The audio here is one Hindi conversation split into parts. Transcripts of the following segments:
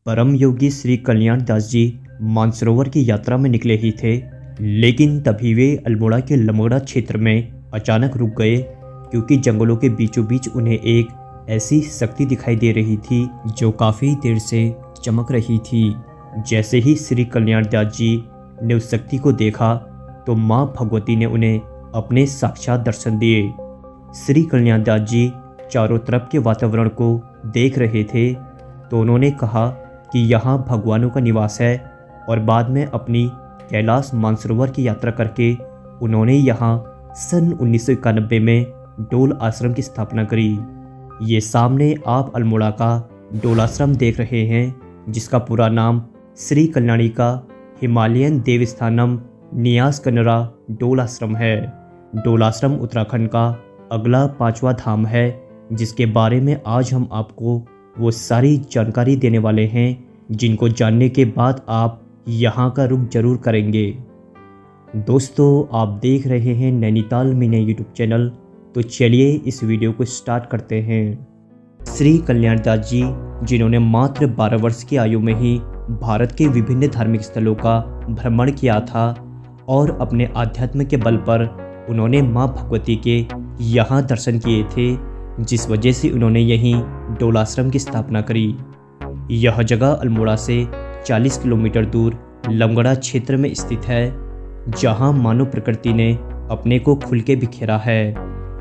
परम योगी श्री कल्याण दास जी मानसरोवर की यात्रा में निकले ही थे, लेकिन तभी वे अल्मोड़ा के लमगड़ा क्षेत्र में अचानक रुक गए, क्योंकि जंगलों के बीचों बीच उन्हें एक ऐसी शक्ति दिखाई दे रही थी जो काफ़ी देर से चमक रही थी। जैसे ही श्री कल्याण दास जी ने उस शक्ति को देखा तो माँ भगवती ने उन्हें अपने साक्षात दर्शन दिए। श्री कल्याण दास जी चारों तरफ के वातावरण को देख रहे थे तो उन्होंने कहा कि यहाँ भगवानों का निवास है, और बाद में अपनी कैलाश मानसरोवर की यात्रा करके उन्होंने यहाँ सन 1991 में डोल आश्रम की स्थापना करी। ये सामने आप अल्मोड़ा का डोल आश्रम देख रहे हैं, जिसका पूरा नाम श्री कल्याणी का हिमालयन देवस्थानम न्यास कनरा डोल आश्रम है। डोल आश्रम उत्तराखंड का अगला 5वां धाम है, जिसके बारे में आज हम आपको वो सारी जानकारी देने वाले हैं जिनको जानने के बाद आप यहाँ का रुख जरूर करेंगे। दोस्तों, आप देख रहे हैं नैनीताल मीना यूट्यूब चैनल, तो चलिए इस वीडियो को स्टार्ट करते हैं। श्री कल्याण दास जी, जिन्होंने मात्र 12 वर्ष की आयु में ही भारत के विभिन्न धार्मिक स्थलों का भ्रमण किया था और अपने आध्यात्म के बल पर उन्होंने माँ भगवती के यहाँ दर्शन किए थे, जिस वजह से उन्होंने यहीं डोल आश्रम की स्थापना करी। यह जगह अल्मोड़ा से 40 किलोमीटर दूर लमगड़ा क्षेत्र में स्थित है, जहाँ मानव प्रकृति ने अपने को खुल के बिखेरा है।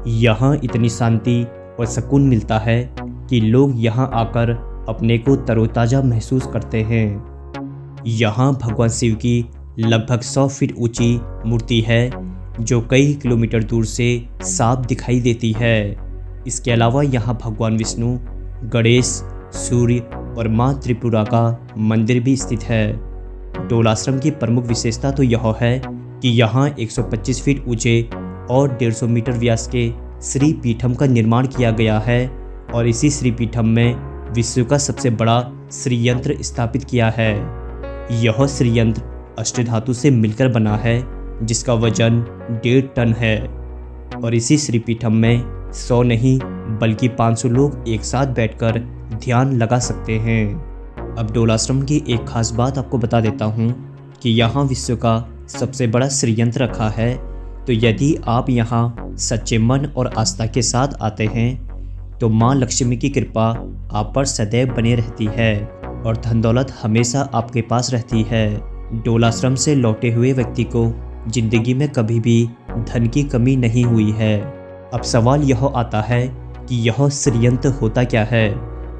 यहाँ इतनी शांति और सुकून मिलता है कि लोग यहाँ आकर अपने को तरोताज़ा महसूस करते हैं। यहाँ भगवान शिव की लगभग 100 फीट ऊंची मूर्ति है, जो कई किलोमीटर दूर से साफ दिखाई देती है। इसके अलावा यहाँ भगवान विष्णु, गणेश, सूर्य और माँ त्रिपुरा का मंदिर भी स्थित है। डोल आश्रम की प्रमुख विशेषता तो यह है कि यहाँ 125 फीट ऊंचे और 150 मीटर व्यास के श्री पीठम का निर्माण किया गया है, और इसी श्री पीठम में विश्व का सबसे बड़ा श्रीयंत्र स्थापित किया है। यह श्रीयंत्र अष्टधातु से मिलकर बना है, जिसका वजन 1.5 टन है, और इसी श्री पीठम में 100 नहीं बल्कि 500 लोग एक साथ बैठकर ध्यान लगा सकते हैं। अब डोल आश्रम की एक खास बात आपको बता देता हूँ कि यहाँ विश्व का सबसे बड़ा श्रीयंत्र रखा है, तो यदि आप यहाँ सच्चे मन और आस्था के साथ आते हैं तो माँ लक्ष्मी की कृपा आप पर सदैव बनी रहती है और धन दौलत हमेशा आपके पास रहती है। डोल आश्रम से लौटे हुए व्यक्ति को जिंदगी में कभी भी धन की कमी नहीं हुई है। अब सवाल यह आता है कि यह श्रीयंत्र होता क्या है,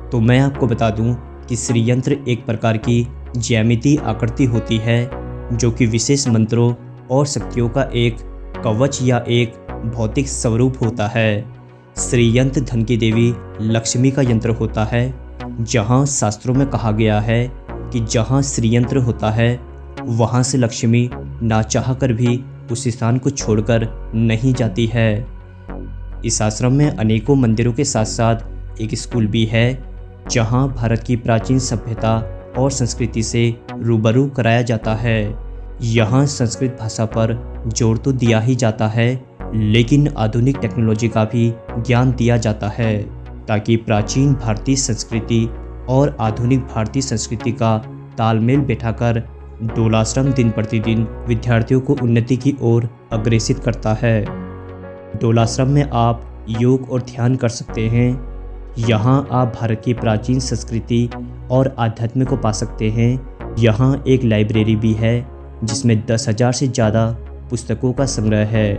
तो मैं आपको बता दूं कि श्रीयंत्र एक प्रकार की ज्यामितीय आकृति होती है, जो कि विशेष मंत्रों और शक्तियों का एक कवच या एक भौतिक स्वरूप होता है। श्रीयंत्र धन की देवी लक्ष्मी का यंत्र होता है, जहां शास्त्रों में कहा गया है कि जहां श्रीयंत्र होता है वहां से लक्ष्मी ना चाह कर भी उस स्थान को छोड़कर नहीं जाती है। इस आश्रम में अनेकों मंदिरों के साथ साथ एक स्कूल भी है, जहां भारत की प्राचीन सभ्यता और संस्कृति से रूबरू कराया जाता है। यहाँ संस्कृत भाषा पर जोर तो दिया ही जाता है, लेकिन आधुनिक टेक्नोलॉजी का भी ज्ञान दिया जाता है, ताकि प्राचीन भारतीय संस्कृति और आधुनिक भारतीय संस्कृति का तालमेल बैठाकर डोल आश्रम दिन प्रतिदिन विद्यार्थियों को उन्नति की ओर अग्रेसित करता है। डोल आश्रम में आप योग और ध्यान कर सकते हैं। यहाँ आप भारत की प्राचीन संस्कृति और आध्यात्म को पा सकते हैं। यहाँ एक लाइब्रेरी भी है, जिसमें 10,000 से ज़्यादा पुस्तकों का संग्रह है।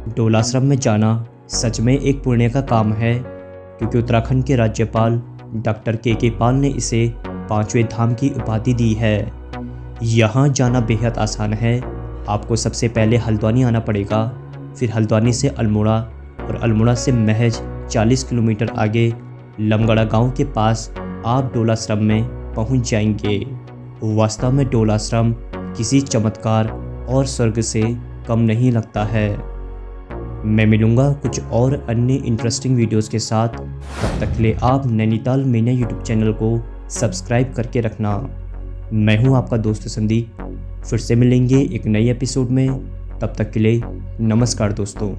डोल आश्रम में जाना सच में एक पुण्य का काम है, क्योंकि उत्तराखंड के राज्यपाल डॉक्टर के पाल ने इसे 5वें धाम की उपाधि दी है। यहाँ जाना बेहद आसान है। आपको सबसे पहले हल्द्वानी आना पड़ेगा, फिर हल्द्वानी से अल्मोड़ा, और अल्मोड़ा से महज 40 किलोमीटर आगे लमगड़ा गांव के पास आप डोल आश्रम में पहुंच जाएंगे। वास्तव में डोल आश्रम किसी चमत्कार और स्वर्ग से कम नहीं लगता है। मैं मिलूंगा कुछ और अन्य इंटरेस्टिंग वीडियोस के साथ। तब तक के लिए आप नैनीताल मीना यूट्यूब चैनल को सब्सक्राइब करके रखना। मैं हूं आपका दोस्त संदीप। फिर से मिलेंगे एक नए एपिसोड में। तब तक के लिए नमस्कार दोस्तों।